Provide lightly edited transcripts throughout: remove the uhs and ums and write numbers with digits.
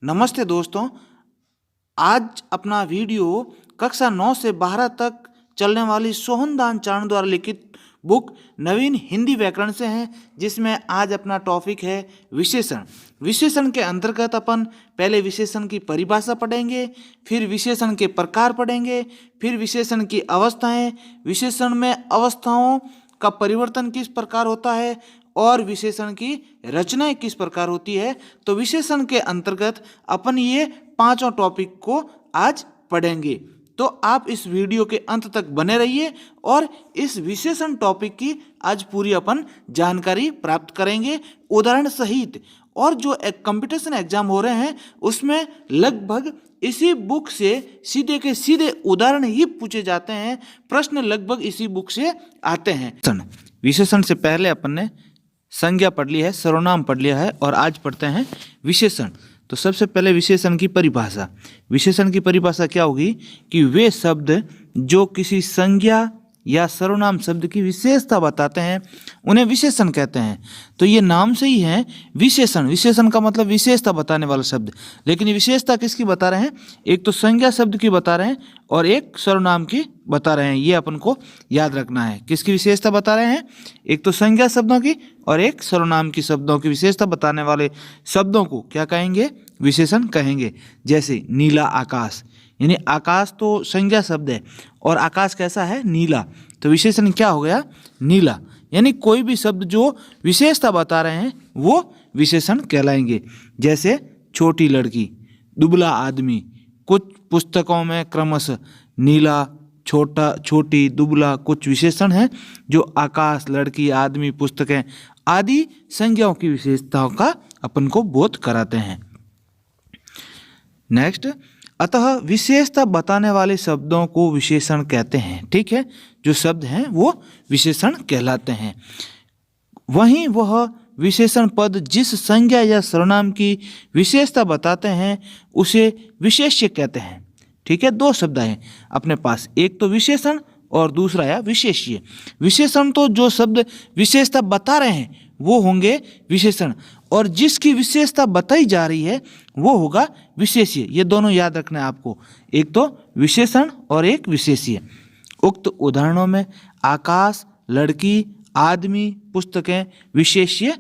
नमस्ते दोस्तों। आज अपना वीडियो कक्षा 9 से 12 तक चलने वाली सोहनदान चारण द्वारा लिखित बुक नवीन हिंदी व्याकरण से है, जिसमें आज अपना टॉपिक है विशेषण। विशेषण के अंतर्गत अपन पहले विशेषण की परिभाषा पढ़ेंगे, फिर विशेषण के प्रकार पढ़ेंगे, फिर विशेषण की अवस्थाएं, विशेषण में अवस्थाओं का परिवर्तन किस प्रकार होता है और विशेषण की रचनाएं किस प्रकार होती है। तो विशेषण के अंतर्गत अपन ये पांचों टॉपिक को आज पढ़ेंगे। तो आप इस वीडियो के अंत तक बने रहिए और इस विशेषण टॉपिक की आज पूरी अपन जानकारी प्राप्त करेंगे उदाहरण सहित। और जो एक कंपटीशन एग्जाम हो रहे हैं उसमें लगभग इसी बुक से सीधे के सीधे उदाहरण ही पूछे जाते हैं, प्रश्न लगभग इसी बुक से आते हैं। विशेषण से पहले अपन ने संज्ञा पढ़ ली है, सर्वनाम पढ़ लिया है और आज पढ़ते हैं विशेषण। तो सबसे पहले विशेषण की परिभाषा। विशेषण की परिभाषा क्या होगी कि वे शब्द जो किसी संज्ञा या सर्वनाम शब्द की विशेषता बताते हैं उन्हें विशेषण कहते हैं। तो ये नाम से ही है विशेषण। विशेषण का मतलब विशेषता बताने वाला शब्द, लेकिन ये विशेषता किसकी बता रहे हैं? एक तो संज्ञा शब्द की बता रहे हैं और एक सर्वनाम की बता रहे हैं। ये अपन को याद रखना है। किसकी विशेषता बता रहे हैं? एक तो संज्ञा शब्दों की और एक सर्वनाम की शब्दों की विशेषता बताने वाले शब्दों को क्या कहेंगे? विशेषण कहेंगे। जैसे नीला आकाश, यानी आकाश तो संज्ञा शब्द है और आकाश कैसा है? नीला। तो विशेषण क्या हो गया? नीला। यानी कोई भी शब्द जो विशेषता बता रहे हैं वो विशेषण कहलाएंगे। जैसे छोटी लड़की, दुबला आदमी। कुछ पुस्तकों में क्रमशः नीला, छोटा, छोटी, दुबला कुछ विशेषण हैं जो आकाश, लड़की, आदमी, पुस्तकें आदि संज्ञाओं की विशेषताओं का अपन को बोध कराते हैं। नेक्स्ट, अतः विशेषता बताने वाले शब्दों को विशेषण कहते हैं। ठीक है, जो शब्द हैं वो विशेषण कहलाते हैं। वहीं वह विशेषण पद जिस संज्ञा या सर्वनाम की विशेषता बताते हैं उसे विशेष्य कहते हैं। ठीक है, दो शब्द हैं अपने पास, एक तो विशेषण और दूसरा है विशेष्य। विशेषण तो जो शब्द विशेषता बता रहे हैं वो होंगे विशेषण, और जिसकी विशेषता बताई जा रही है वो होगा विशेष्य। ये दोनों याद रखना है आपको, एक तो विशेषण और एक विशेष्य। उक्त उदाहरणों में आकाश, लड़की, आदमी, पुस्तकें विशेष्य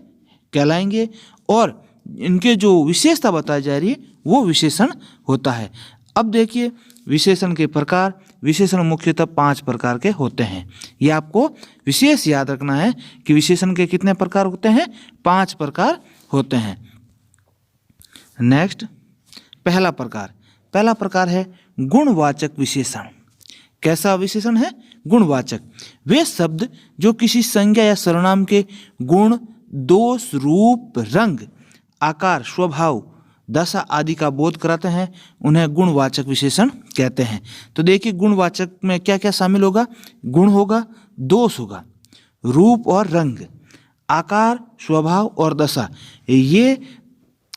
कहलाएंगे और इनके जो विशेषता बताई जा रही है वो विशेषण होता है। अब देखिए विशेषण के प्रकार। विशेषण मुख्यतः 5 प्रकार के होते हैं। ये आपको विशेष याद रखना है कि विशेषण के कितने प्रकार होते हैं? 5 प्रकार होते हैं। नेक्स्ट, पहला प्रकार है गुणवाचक विशेषण। कैसा विशेषण है? गुणवाचक। वे शब्द जो किसी संज्ञा या सर्वनाम के गुण, दोष, रूप, रंग, आकार, स्वभाव, दशा आदि का बोध कराते हैं उन्हें गुणवाचक विशेषण कहते हैं। तो देखिए गुणवाचक में क्या क्या शामिल होगा? गुण होगा, दोष होगा, रूप और रंग, आकार, स्वभाव और दशा। ये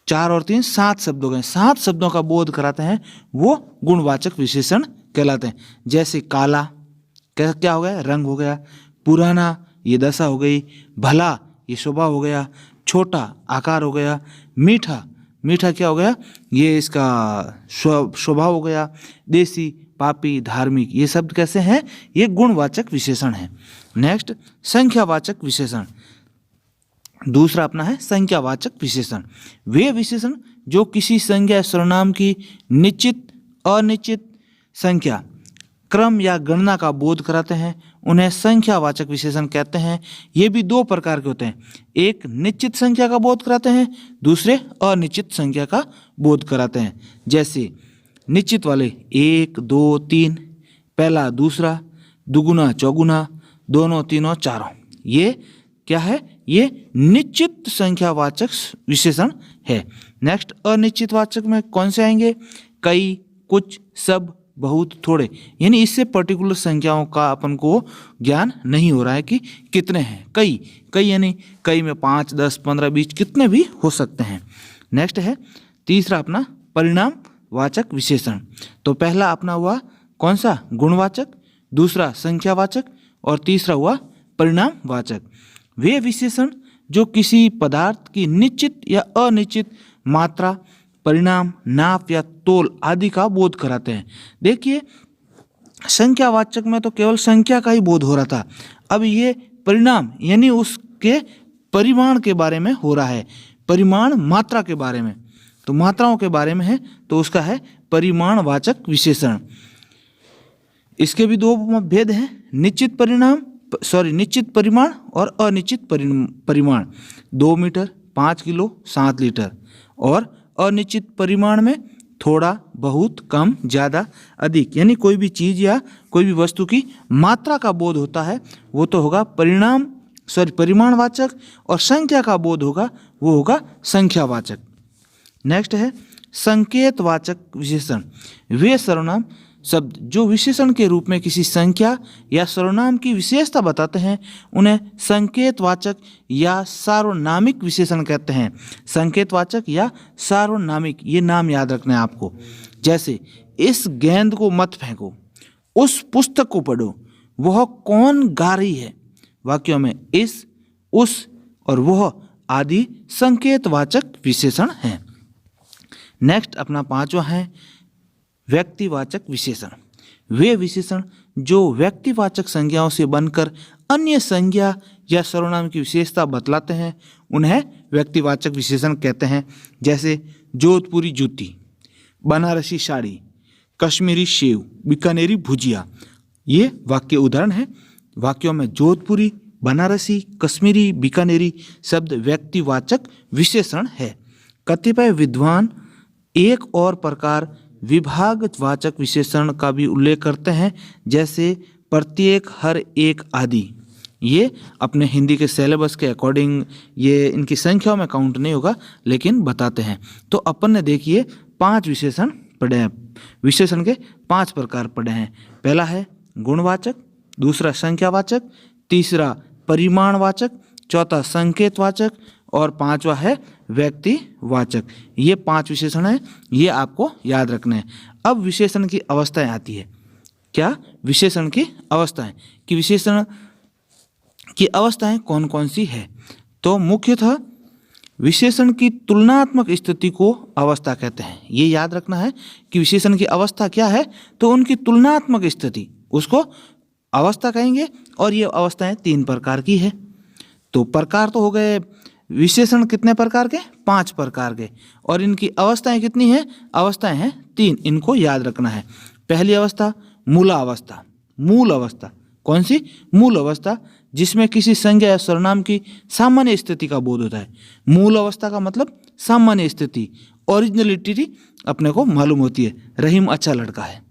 4 और 3 7 शब्द हो गए। 7 शब्दों का बोध कराते हैं वो गुणवाचक विशेषण कहलाते हैं। जैसे काला क्या हो गया? रंग हो गया। पुराना ये दशा हो गई। भला ये स्वभाव हो गया। छोटा आकार हो गया। मीठा क्या हो गया? ये इसका स्वभाव हो गया। देसी, पापी, धार्मिक, ये शब्द कैसे हैं? ये गुणवाचक विशेषण है। नेक्स्ट, संख्यावाचक विशेषण। दूसरा अपना है संख्यावाचक विशेषण। वे विशेषण जो किसी संज्ञा सर्वनाम की निश्चित, अनिश्चित संख्या, क्रम या गणना का बोध कराते हैं उन्हें संख्यावाचक विशेषण कहते हैं। ये भी 2 प्रकार के होते हैं, एक निश्चित संख्या का बोध कराते हैं, दूसरे अनिश्चित संख्या का बोध कराते हैं। जैसे निश्चित वाले 1, 2, 3, पहला, दूसरा, दुगुना, चौगुना, दोनों, तीनों, चारों। ये क्या है? ये निश्चित संख्यावाचक विशेषण है। नेक्स्ट, अनिश्चितवाचक में कौन से आएंगे? कई, कुछ, सब, बहुत, थोड़े। यानी इससे पर्टिकुलर संख्याओं का अपन को ज्ञान नहीं हो रहा है कि कितने हैं। कई यानी कई में 5, 10, 15, 20 कितने भी हो सकते हैं। नेक्स्ट है तीसरा अपना परिणामवाचक विशेषण। तो पहला अपना हुआ कौन सा? गुणवाचक, दूसरा संख्यावाचक और तीसरा हुआ परिणामवाचक। वे विशेषण जो किसी पदार्थ की निश्चित या अनिश्चित मात्रा, परिणाम, नाप या तोल आदि का बोध कराते हैं। देखिए, संख्यावाचक में तो केवल संख्या का ही बोध हो रहा था, अब ये परिणाम यानी उसके परिमाण के बारे में हो रहा है, परिमाण मात्रा के बारे में, तो मात्राओं के बारे में है, तो उसका है परिमाणवाचक विशेषण। इसके भी दो भेद हैं, निश्चित परिमाण और अनिश्चित परिमाण। 2 मीटर, 5 किलो, 7 लीटर। और अनिश्चित परिमाण में थोड़ा, बहुत, कम, ज़्यादा, अधिक, यानी कोई भी चीज़ या कोई भी वस्तु की मात्रा का बोध होता है वो तो होगा परिमाणवाचक, और संख्या का बोध होगा वो होगा संख्यावाचक। नेक्स्ट है संकेतवाचक विशेषण। वे सर्वनाम शब्द जो विशेषण के रूप में किसी संख्या या सर्वनाम की विशेषता बताते हैं उन्हें संकेतवाचक या सार्वनामिक विशेषण कहते हैं। संकेतवाचक या सार्वनामिक, ये नाम याद रखना है आपको। जैसे इस गेंद को मत फेंको, उस पुस्तक को पढ़ो, वह कौन गा रही है। वाक्यों में इस, उस और वह आदि संकेतवाचक विशेषण हैं। नेक्स्ट अपना 5वां है व्यक्तिवाचक विशेषण। वे विशेषण जो व्यक्तिवाचक संज्ञाओं से बनकर अन्य संज्ञा या सर्वनाम की विशेषता बतलाते हैं उन्हें व्यक्तिवाचक विशेषण कहते हैं। जैसे जोधपुरी जूती, बनारसी साड़ी, कश्मीरी सेव, बीकानेरी भुजिया, ये वाक्य उदाहरण है। वाक्यों में जोधपुरी, बनारसी, कश्मीरी, बीकानेरी शब्द व्यक्तिवाचक विशेषण है। कतिपय विद्वान एक और प्रकार विभागवाचक विशेषण का भी उल्लेख करते हैं, जैसे प्रत्येक, हर एक आदि। ये अपने हिंदी के सिलेबस के अकॉर्डिंग ये इनकी संख्याओं में काउंट नहीं होगा, लेकिन बताते हैं। तो अपन ने देखिए 5 विशेषण पढ़े हैं, विशेषण के 5 प्रकार पढ़े हैं। पहला है गुणवाचक, दूसरा संख्यावाचक, तीसरा परिमाणवाचक, चौथा संकेतवाचक और 5वां है व्यक्तिवाचक। ये 5 विशेषण हैं, ये आपको याद रखना है। अब विशेषण की अवस्थाएं आती है। क्या? विशेषण की अवस्थाएं, कि विशेषण की अवस्थाएं कौन कौन सी है। तो मुख्यतः विशेषण की तुलनात्मक स्थिति को अवस्था कहते हैं। ये याद रखना है कि विशेषण की अवस्था क्या है, तो उनकी तुलनात्मक स्थिति, उसको अवस्था कहेंगे। और ये अवस्थाएं 3 प्रकार की है। तो प्रकार तो हो गए विशेषण कितने प्रकार के? 5 प्रकार के। और इनकी अवस्थाएं कितनी हैं? अवस्थाएं हैं 3, इनको याद रखना है। पहली अवस्था मूलावस्था। मूल अवस्था कौन सी? मूल अवस्था, जिसमें किसी संज्ञा या सर्वनाम की सामान्य स्थिति का बोध होता है। मूल अवस्था का मतलब सामान्य स्थिति, ओरिजिनलिटी अपने को मालूम होती है। रहीम अच्छा लड़का है,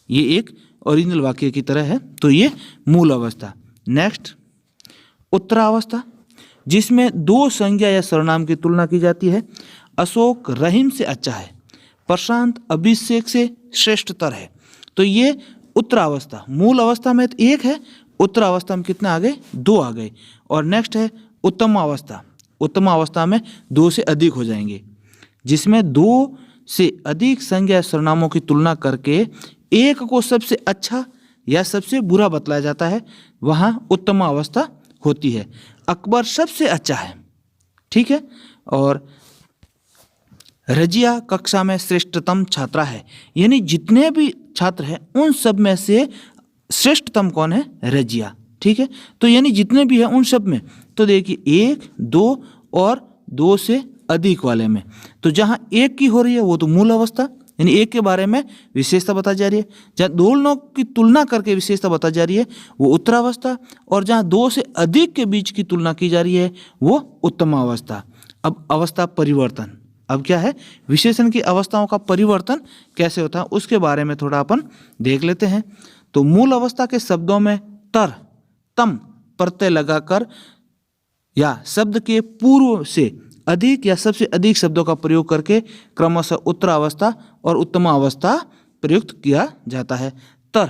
ये एक ओरिजिनल वाक्य की तरह है, तो ये मूल अवस्था। नेक्स्ट उत्तरावस्था, जिसमें 2 संज्ञा या सर्वनाम की तुलना की जाती है। अशोक रहीम से अच्छा है, प्रशांत अभिषेक से श्रेष्ठतर है। तो ये उत्तरावस्था। मूल अवस्था में 1 है, उत्तरावस्था में कितना आ गए? 2 आ गए। और नेक्स्ट है उत्तमावस्था। उत्तमावस्था में 2 से अधिक हो जाएंगे, जिसमें 2 से अधिक संज्ञा या सर्वनामों की तुलना करके एक को सबसे अच्छा या सबसे बुरा बतलाया जाता है, वहाँ उत्तमावस्था होती है। अकबर सबसे अच्छा है, ठीक है। और रजिया कक्षा में श्रेष्ठतम छात्रा है, यानी जितने भी छात्र हैं उन सब में से श्रेष्ठतम कौन है? रजिया, ठीक है। तो यानी जितने भी हैं उन सब में, तो देखिए 1, 2 और 2 से अधिक वाले में, तो जहाँ 1 की हो रही है वो तो मूल अवस्था, यानी 1 के बारे में विशेषता बताई जा रही है। जहाँ दोनों की तुलना करके विशेषता बताई जा रही है वो उत्तरावस्था, और जहाँ 2 से अधिक के बीच की तुलना की जा रही है वो उत्तमावस्था। अब अवस्था परिवर्तन, अब क्या है? विशेषण की अवस्थाओं का परिवर्तन कैसे होता है उसके बारे में थोड़ा अपन देख लेते हैं। तो मूल अवस्था के शब्दों में तर, तम प्रत्यय लगाकर या शब्द के पूर्व से अधिक या सबसे अधिक शब्दों का प्रयोग करके क्रमशः उत्तरावस्था और उत्तमावस्था प्रयुक्त किया जाता है। तर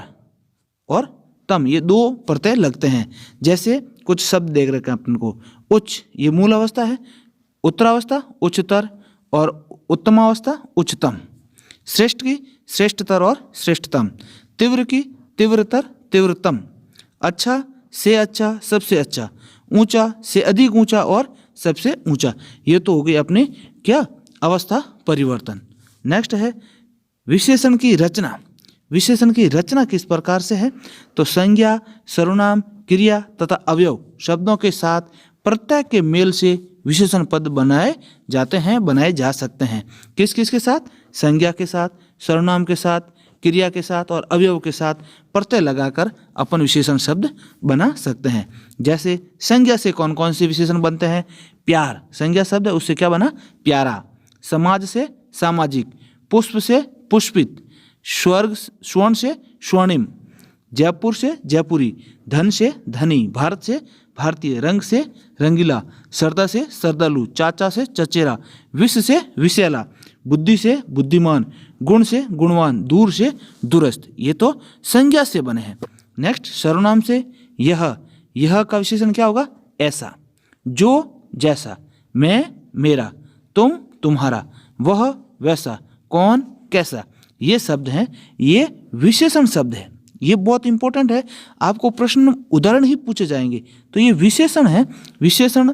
और तम ये 2 प्रत्यय लगते हैं। जैसे कुछ शब्द देख रखे हैं अपन को। उच्च ये मूल अवस्था है, उत्तरावस्था उच्चतर और उत्तमावस्था उच्चतम। श्रेष्ठ की श्रेष्ठतर और श्रेष्ठतम। तीव्र की तीव्रतर तीव्रतम। अच्छा से अच्छा सबसे अच्छा। ऊंचा से अधिक ऊंचा और सबसे ऊंचा। ये तो हो गई अपनी क्या? अवस्था परिवर्तन। नेक्स्ट है विशेषण की रचना। विशेषण की रचना किस प्रकार से है? तो संज्ञा, सर्वनाम, क्रिया तथा अवयव शब्दों के साथ प्रत्यय के मेल से विशेषण पद बनाए जाते हैं, बनाए जा सकते हैं। किस किस के साथ? संज्ञा के साथ, सर्वनाम के साथ, क्रिया के साथ और अवयव के साथ प्रत्यय लगाकर अपन विशेषण शब्द बना सकते हैं। जैसे संज्ञा से कौन कौन से विशेषण बनते हैं? प्यार संज्ञा शब्द है, उससे क्या बना? प्यारा। समाज से सामाजिक, पुष्प से पुष्पित, स्वर्ग स्वर्ण से स्वर्णिम, जयपुर से जयपुरी, धन से धनी, भारत से भारतीय, रंग से रंगीला, सरदा से सरदालू, चाचा से चचेरा, विश्व से विषैला, बुद्धि से बुद्धिमान, गुण से गुणवान, दूर से दूरस्थ। ये तो संज्ञा से बने हैं। नेक्स्ट सर्वनाम से यह का विशेषण क्या होगा? ऐसा, जो जैसा, मैं मेरा, तुम तुम्हारा, वह वैसा, कौन कैसा। ये शब्द हैं, ये विशेषण शब्द है। ये बहुत इंपॉर्टेंट है, आपको प्रश्न उदाहरण ही पूछे जाएंगे। तो ये विशेषण है। विशेषण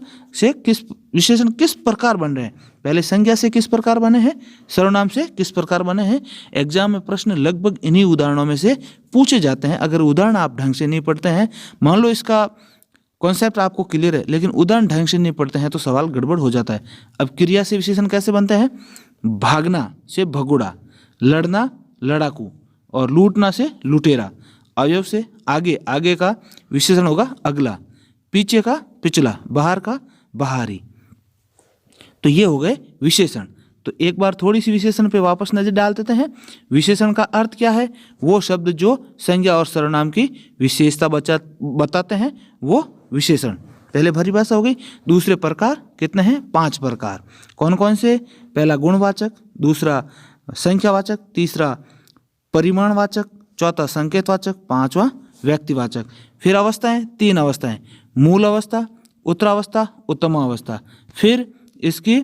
किस प्रकार बन रहे हैं? पहले संज्ञा से किस प्रकार बने हैं, सर्वनाम से किस प्रकार बने हैं। एग्जाम में प्रश्न लगभग इन्हीं उदाहरणों में से पूछे जाते हैं। अगर उदाहरण आप ढंग से नहीं पढ़ते हैं, मान लो इसका कॉन्सेप्ट आपको क्लियर है लेकिन उदाहरण ढंग से नहीं पढ़ते हैं तो सवाल गड़बड़ हो जाता है। अब क्रिया से विशेषण कैसे बनते हैं? भागना से भगोड़ा, लड़ना लड़ाकू और लूटना से लुटेरा। अवयव से आगे का विशेषण होगा अगला, पीछे का पिछला, बाहर का बाहरी। तो ये हो गए विशेषण। तो एक बार थोड़ी सी विशेषण पे वापस नजर डाल देते हैं। विशेषण का अर्थ क्या है? वो शब्द जो संज्ञा और सर्वनाम की विशेषता बताते हैं वो विशेषण। पहले भरी भाषा हो गई। दूसरे प्रकार कितने हैं? 5 प्रकार। कौन कौन से? पहला गुणवाचक, दूसरा संख्यावाचक, तीसरा परिमाणवाचक, चौथा संकेतवाचक, पांचवा व्यक्तिवाचक। फिर अवस्थाएं, 3 अवस्थाएं, मूल अवस्था, उत्तरावस्था, उत्तमावस्था। फिर इसकी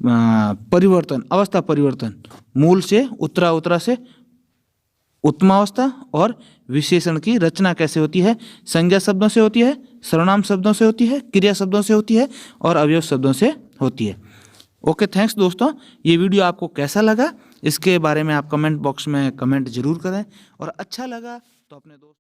परिवर्तन, अवस्था परिवर्तन, मूल से उत्तरा से उत्तमावस्था। और विशेषण की रचना कैसे होती है? संज्ञा शब्दों से होती है, सर्वनाम शब्दों से होती है, क्रिया शब्दों से होती है और अवयव शब्दों से होती है। ओके, थैंक्स दोस्तों। ये वीडियो आपको कैसा लगा इसके बारे में आप कमेंट बॉक्स में कमेंट जरूर करें और अच्छा लगा तो अपने दोस्त